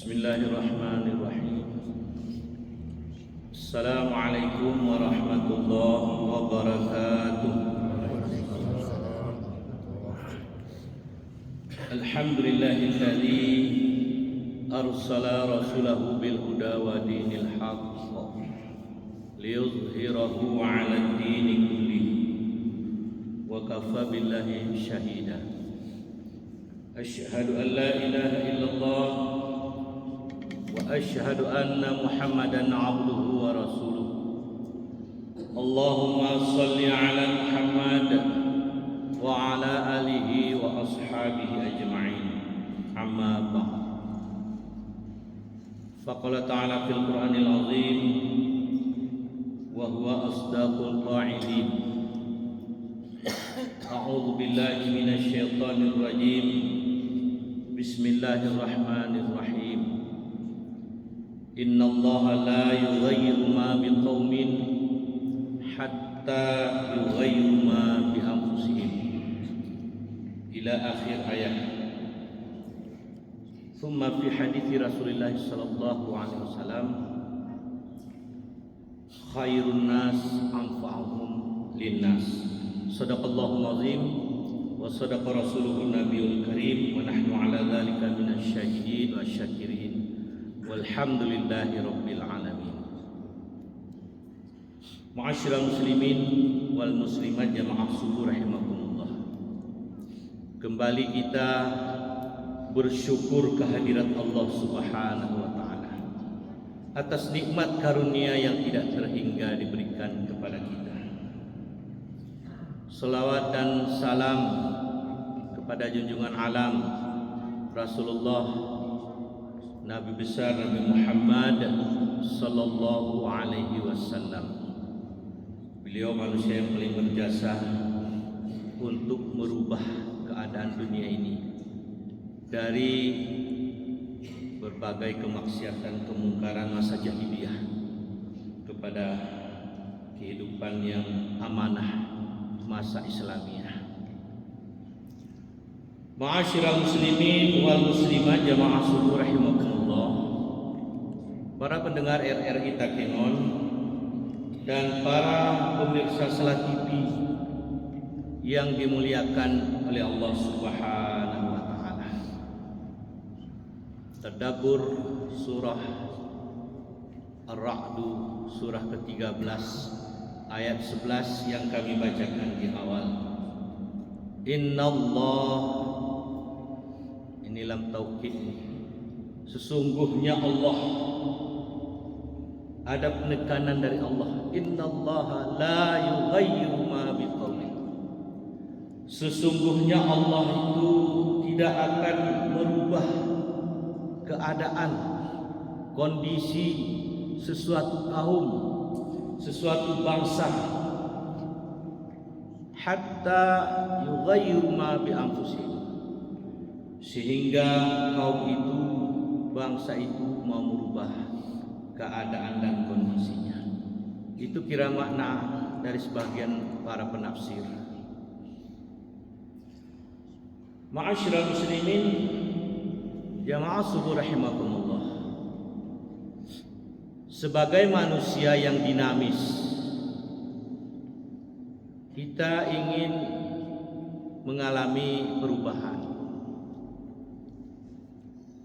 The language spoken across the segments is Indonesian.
Bismillahirrahmanirrahim. Assalamualaikum warahmatullahi wabarakatuh. Alhamdulillahilladzi arsala rasulahu bil huda wa dinil haqq liyuzhirahu 'alad dini kullihi wa kafa billahi shahida. Asyhadu an la ilaha illallah wa asyhadu anna Muhammadan 'abduhu wa rasuluh. Allahumma shalli 'ala Muhammad wa 'ala alihi wa ashabihi ajma'in. Amma ba'd. Faqala ta'ala fil Qur'anil 'azim wa huwa asdaqul qa'ilin. A'udzu billahi minasy syaithanir rajim. Bismillahirrahmanirrahim. Innallaha la yughayyiru ma biqaumin hatta yughayyiru ma bi anfusihim. Ila akhir ayat. Thumma fi hadithi Rasulillah sallallahu alaihi wasallam, khairun nas anfa'uhum linnas. Shadaqallahul azim wa sadaqa rasuluhun nabiyul karim wa nahnu ala dzalika minasyahidin wasyakirin walhamdulillahi rabbil alamin. Ma'asyiral muslimin wal muslimat jamaah subuh rahimakumullah. Kembali kita bersyukur kehadirat Allah Subhanahu wa taala atas nikmat karunia yang tidak terhingga diberikan kepada kita. Salawat dan salam kepada junjungan alam Rasulullah Nabi besar Nabi Muhammad sallallahu alaihi wasallam. Beliau manusia yang paling berjasa untuk merubah keadaan dunia ini dari berbagai kemaksiatan kemungkaran masa jahiliyah kepada kehidupan yang amanah masa Islamiyah. Ma'asyiral muslimin wal muslimat jamaah subuh rahimakumullah. Para pendengar RRI Takengon dan para pemirsa Salat TV yang dimuliakan oleh Allah Subhanahu wa taala. Tadabbur surah Ar-Ra'd surah ke-13 ayat 11 yang kami bacakan di awal. Innallah, ini lam taukid, sesungguhnya Allah, ada penekanan dari Allah. Innallaha la yughayyiru ma biqaumin. Sesungguhnya Allah itu tidak akan merubah keadaan, kondisi sesuatu kaum, sesuatu bangsa hatta yughayyiru ma bi anfusihim, sehingga kaum itu, bangsa itu mau merubah keadaan dan kondisinya. Itu kira makna dari sebagian para penafsir. Ma'asyiral muslimin jamaah subuh rahimakumullah. Sebagai manusia yang dinamis, kita ingin mengalami perubahan.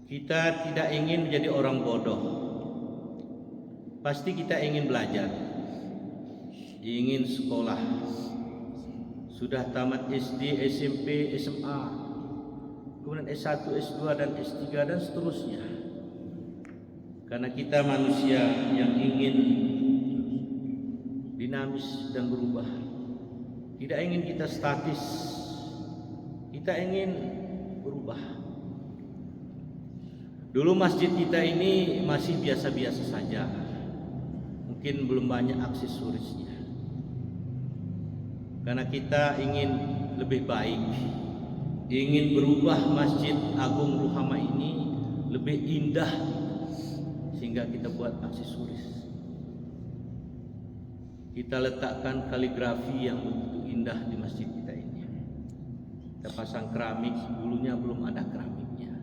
Kita tidak ingin menjadi orang bodoh. Pasti kita ingin belajar, ingin sekolah. Sudah tamat SD, SMP, SMA, kemudian S1, S2 dan S3 dan seterusnya. Karena kita manusia yang ingin dinamis dan berubah. Tidak ingin kita statis. Kita ingin berubah. Dulu masjid kita ini masih biasa-biasa saja. Mungkin belum banyak aksesorisnya. Karena kita ingin lebih baik. Ingin berubah Masjid Agung Ruhama ini lebih indah, sehingga kita buat aksesoris. Kita letakkan kaligrafi yang begitu indah di masjid kita ini. Kita pasang keramik, dulunya belum ada keramiknya.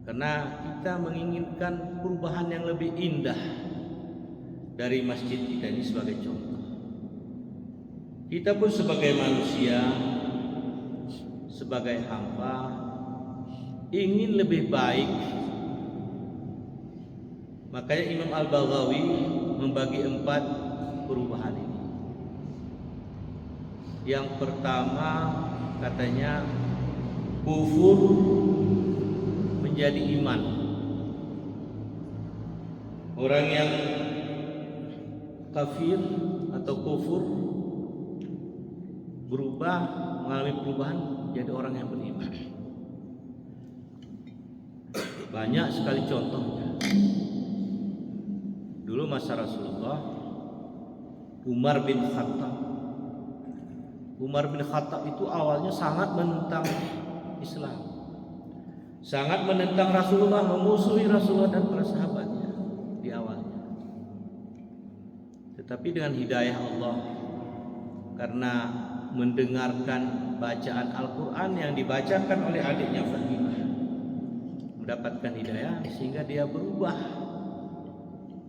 Karena kita menginginkan perubahan yang lebih indah dari masjid kita ini sebagai contoh. Kita pun sebagai manusia, sebagai hamba, ingin lebih baik. Makanya Imam Al-Baghawi membagi 4 perubahan ini. Yang pertama katanya kufur menjadi iman. Orang yang kafir atau kufur berubah, mengalami perubahan jadi orang yang beriman. Banyak sekali contohnya. Dulu masa Rasulullah, Umar bin Khattab itu awalnya sangat menentang Islam, sangat menentang Rasulullah, memusuhi Rasulullah dan para sahabatnya di awalnya. Tetapi dengan hidayah Allah, karena mendengarkan bacaan Al-Quran yang dibacakan oleh adiknya Fatimah, mendapatkan hidayah sehingga dia berubah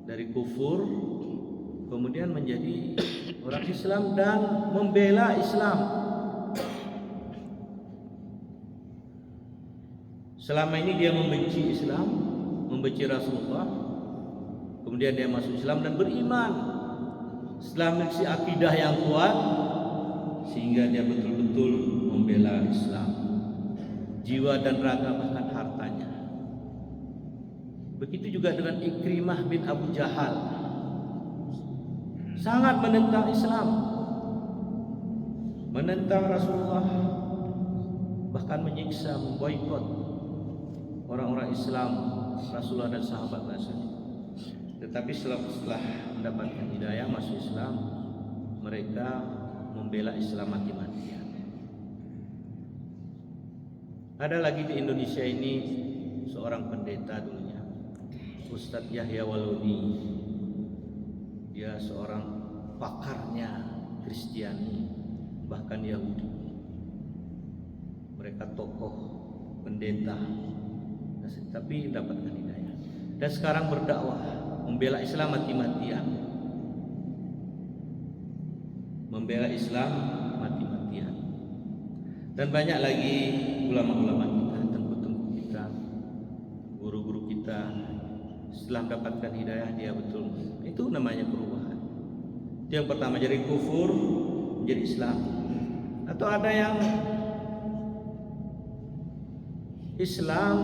dari kufur kemudian menjadi orang Islam dan membela Islam. Selama ini dia membenci Islam, membenci Rasulullah, kemudian dia masuk Islam dan beriman. Setelah memiliki akidah yang kuat, sehingga dia betul-betul membela Islam, jiwa dan raga bahkan hartanya. Begitu juga dengan Ikrimah bin Abu Jahal, sangat menentang Islam, menentang Rasulullah, bahkan menyiksa, memboikot orang-orang Islam, Rasulullah dan sahabat Rasulullah. Tetapi setelah mendapatkan hidayah masuk Islam, mereka membela Islam mati-matian. Ada lagi di Indonesia ini seorang pendeta dulunya, Ustadz Yahya Waluni. Dia seorang pakarnya Kristiani, bahkan Yahudi. Mereka tokoh, pendeta, tapi dapatkan hidayah. Dan sekarang berdakwah, membela Islam mati-matian. Membela Islam mati-matian. Dan banyak lagi ulama-ulama kita, tengku-tengku kita, guru-guru kita, setelah mendapatkan hidayah dia betul. Itu namanya perubahan. Yang pertama jadi kufur menjadi Islam. Atau ada yang Islam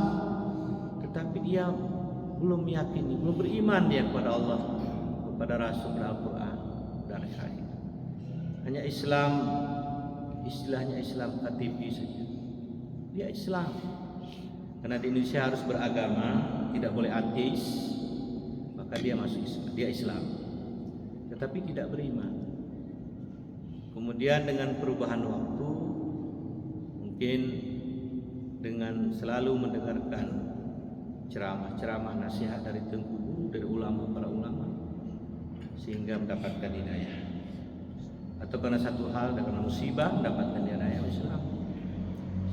tetapi dia belum meyakini, belum beriman dia kepada Allah, kepada Rasul, Al-Quran dan Hadis. Hanya Islam, istilahnya Islam KTP saja. Dia Islam. Karena di Indonesia harus beragama, tidak boleh ateis, maka dia masuk Islam, dia Islam. Tetapi tidak beriman. Kemudian dengan perubahan waktu, mungkin dengan selalu mendengarkan ceramah-ceramah nasihat dari tengku guru, dari ulama, para ulama, sehingga mendapatkan hidayah. Atau karena satu hal, karena musibah mendapatkan hidayah Islam,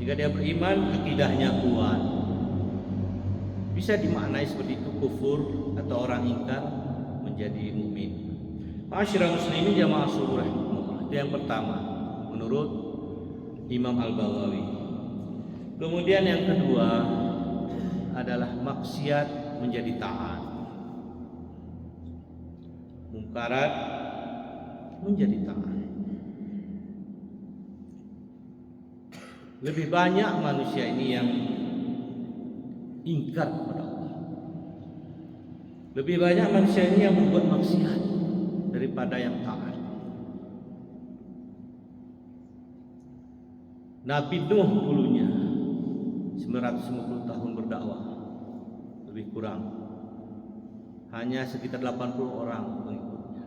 sehingga dia beriman, akidahnya kuat. Bisa dimaknai seperti itu, kufur atau orang ingkar menjadi mukmin. Ma'asyiral muslimin jamaah subuh rahimahullah. Itu yang pertama menurut Imam Al-Baghawi. Kemudian yang kedua adalah maksiat menjadi taat, mungkarat menjadi taat. Lebih banyak manusia ini yang ingkar kepada Allah. Lebih banyak manusia ini yang membuat maksiat daripada yang taat. Nabi Nuh dulunya 950 tahun berdakwah, lebih kurang, hanya sekitar 80 orang pengikutnya.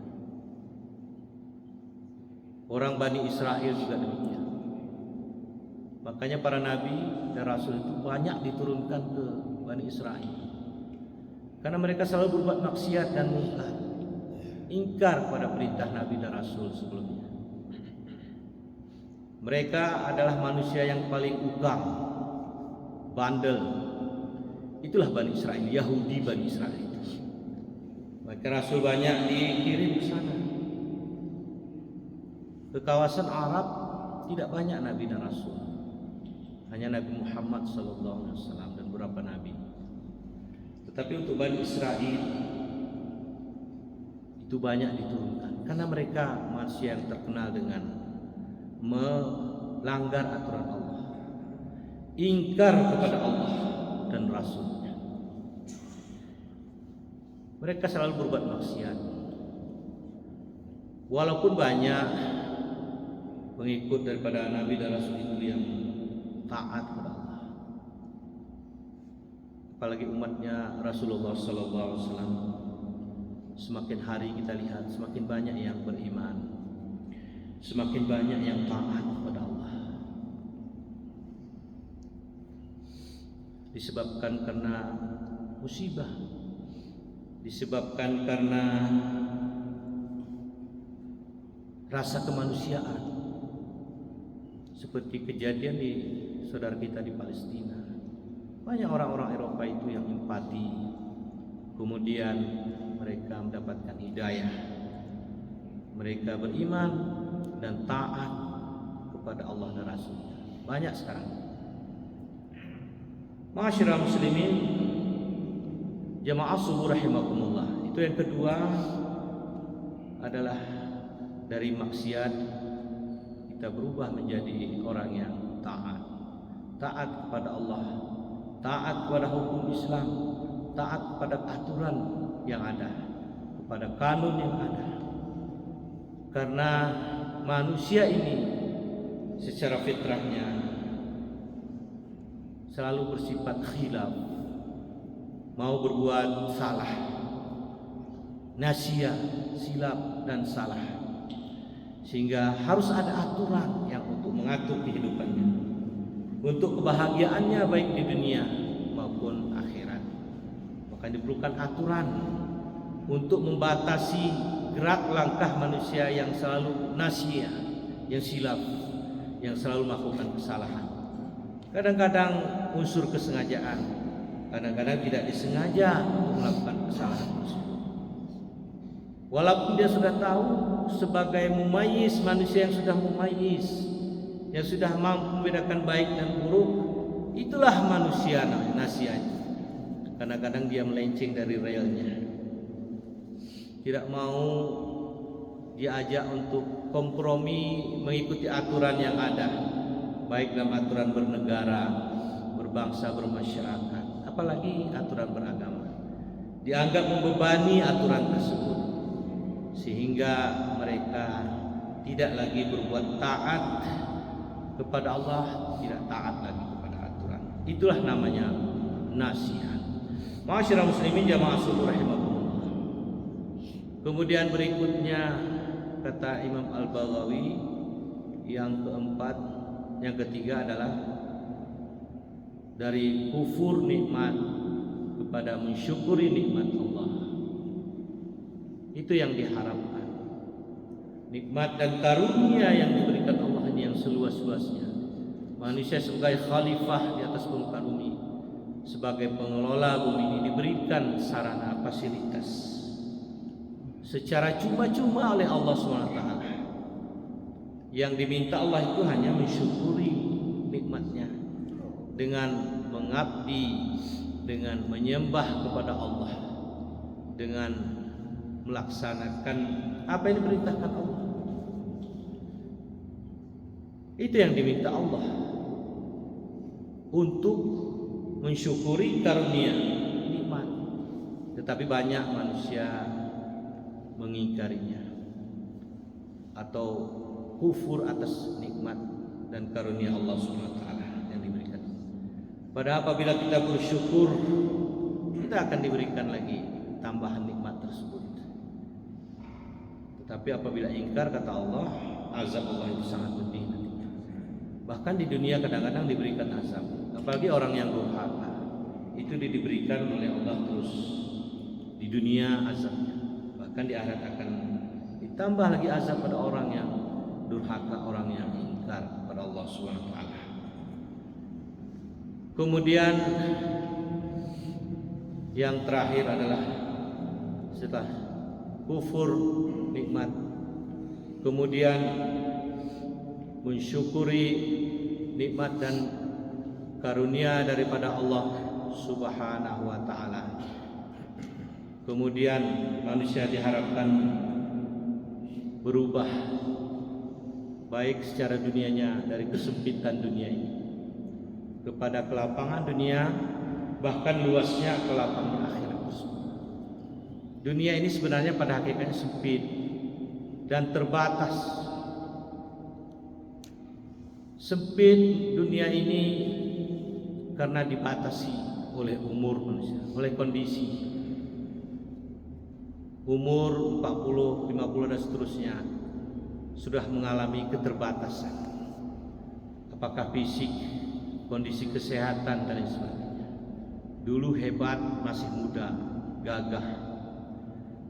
Orang Bani Israel juga demikian. Makanya para nabi dan rasul itu banyak diturunkan ke Bani Israel, karena mereka selalu berbuat maksiat dan mungkar, ingkar pada perintah nabi dan rasul sebelumnya. Mereka adalah manusia yang paling ukang, bandel, Itulah Bani Israel, Yahudi Bani Israel itu. Maka Rasul banyak dikirim ke sana. Ke kawasan Arab tidak banyak Nabi dan Rasul. Hanya Nabi Muhammad SAW dan beberapa Nabi. Tetapi untuk Bani Israel itu banyak diturunkan. Karena mereka manusia yang terkenal dengan melanggar aturan Allah, ingkar kepada Allah dan Rasulnya. Mereka selalu berbuat maksiat. Walaupun banyak pengikut daripada Nabi dan Rasul itu yang taat kepada Allah, apalagi umatnya Rasulullah SAW. Semakin hari kita lihat semakin banyak yang beriman, semakin banyak yang taat kepada Allah. Disebabkan karena musibah, disebabkan karena rasa kemanusiaan, seperti kejadian di saudara kita di Palestina. Banyak orang-orang Eropa itu yang empati, kemudian mereka mendapatkan hidayah, mereka beriman dan taat kepada Allah dan Rasulnya. Banyak sekarang. Ma'asyiral muslimin, jamaah subuh rahimakumullah. Itu yang kedua adalah dari maksiat kita berubah menjadi orang yang taat. Taat kepada Allah, taat kepada hukum Islam, taat kepada aturan yang ada, kepada kanun yang ada. Karena manusia ini secara fitrahnya selalu bersifat khilaf, mau berbuat salah, nasia, silap dan salah, sehingga harus ada aturan yang untuk mengatur kehidupannya, untuk kebahagiaannya baik di dunia maupun akhirat. Maka diperlukan aturan untuk membatasi gerak langkah manusia yang selalu nasia, yang silap, yang selalu melakukan kesalahan. Kadang-kadang unsur kesengajaan, kadang-kadang tidak disengaja untuk melakukan kesalahan tersebut. Walaupun dia sudah tahu sebagai mumayyiz, manusia yang sudah mumayyiz, yang sudah mampu membedakan baik dan buruk, itulah manusia nasianya. Kadang-kadang dia melenceng dari relnya, tidak mau diajak untuk kompromi mengikuti aturan yang ada, baik dalam aturan bernegara, berbangsa, bermasyarakat, apalagi aturan beragama. Dianggap membebani aturan tersebut, sehingga mereka tidak lagi berbuat taat kepada Allah, tidak taat lagi kepada aturan. Itulah namanya nasihat. Ma'asyiral muslimin jamaah subuh rahimakumullah. Kemudian berikutnya kata Imam Al-Baghawi, yang keempat, yang ketiga adalah dari kufur nikmat kepada mensyukuri nikmat Allah. Itu yang diharapkan. Nikmat dan karunia yang diberikan Allah ini yang seluas-luasnya. Manusia sebagai khalifah di atas permukaan bumi, sebagai pengelola bumi ini diberikan sarana fasilitas secara cuma-cuma oleh Allah SWT. Yang diminta Allah itu hanya mensyukuri nikmatnya dengan mengabdi, dengan menyembah kepada Allah, dengan melaksanakan apa yang diperintahkan Allah. Itu yang diminta Allah, untuk mensyukuri karunia nikmat. Tetapi banyak manusia mengingkarinya atau kufur atas nikmat dan karunia Allah SWT yang diberikan. Padahal apabila kita bersyukur, kita akan diberikan lagi tambahan nikmat tersebut. Tetapi apabila ingkar, kata Allah, azab Allah itu sangat pedih nantinya. Bahkan di dunia kadang-kadang diberikan azab. Apalagi orang yang durhaka, itu diberikan oleh Allah terus di dunia azabnya. Bahkan di akhirat akan ditambah lagi azab pada orang yang durhaka, orang yang ingkar pada Allah SWT. Kemudian Yang terakhir adalah setelah kufur nikmat, kemudian mensyukuri nikmat dan karunia daripada Allah Subhanahu wa taala. Kemudian manusia diharapkan berubah baik secara dunianya dari kesempitan dunia ini kepada kelapangan dunia, bahkan luasnya kelapangan akhirat. Dunia ini sebenarnya pada hakikatnya sempit dan terbatas. Sempit dunia ini karena dibatasi oleh umur manusia, oleh kondisi. Umur 40, 50 dan seterusnya sudah mengalami keterbatasan. Apakah fisik, kondisi kesehatan dan sebagainya. Dulu hebat, masih muda, gagah.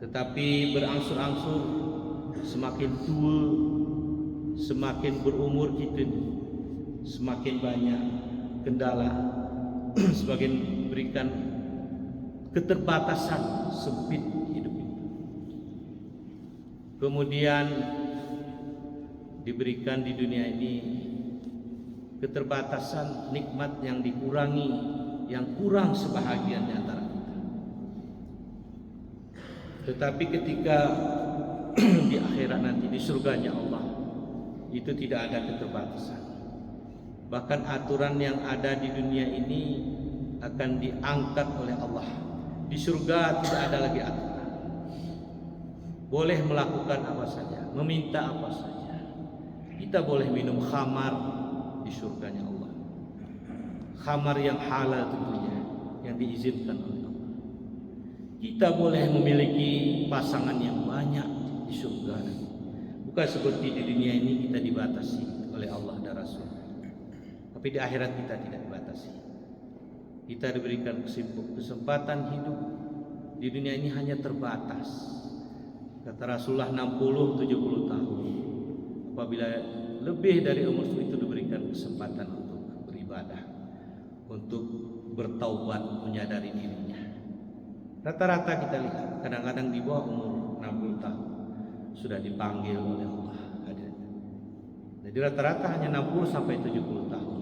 Tetapi berangsur-angsur semakin tua, semakin berumur kita, semakin banyak kendala, semakin berikan keterbatasan, sempit hidup itu. Kemudian diberikan di dunia ini keterbatasan nikmat yang dikurangi, yang kurang sebahagian di antara kita. Tetapi ketika di akhirat nanti, di surganya Allah, itu tidak ada keterbatasan. Bahkan aturan yang ada di dunia ini akan diangkat oleh Allah. Di surga tidak ada lagi aturan. Boleh melakukan apa saja, meminta apa saja. Kita boleh minum khamar di surganya Allah. Khamar yang halal tentunya, yang diizinkan oleh Allah. Kita boleh memiliki pasangan yang banyak di surga. Bukan seperti di dunia ini kita dibatasi oleh Allah dan Rasul. Tapi di akhirat kita tidak dibatasi. Kita diberikan kesempatan hidup di dunia ini hanya terbatas. Kata Rasulullah 60-70 tahun. Apabila lebih dari umur itu diberikan kesempatan untuk beribadah, untuk bertaubat, menyadari dirinya. Rata-rata kita lihat kadang-kadang di bawah umur 60 tahun sudah dipanggil oleh Allah. Jadi rata-rata hanya 60 sampai 70 tahun.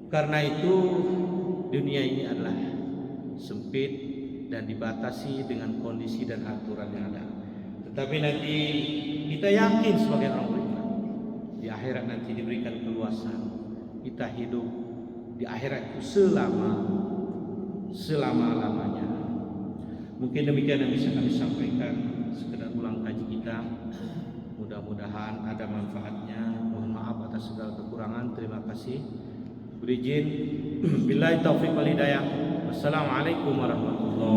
Karena itu dunia ini adalah sempit dan dibatasi dengan kondisi dan aturan yang ada. Tetapi nanti kita yakin sebagai orang beriman, di akhirat nanti diberikan keluasan. Kita hidup di akhirat itu selama-lamanya. Mungkin demikian yang bisa kami sampaikan, sekedar ulang kaji kita. Mudah-mudahan ada manfaatnya. Mohon maaf atas segala kekurangan. Terima kasih. Berizin, billahi taufiq wal hidayah. Wassalamualaikum warahmatullahi wabarakatuh.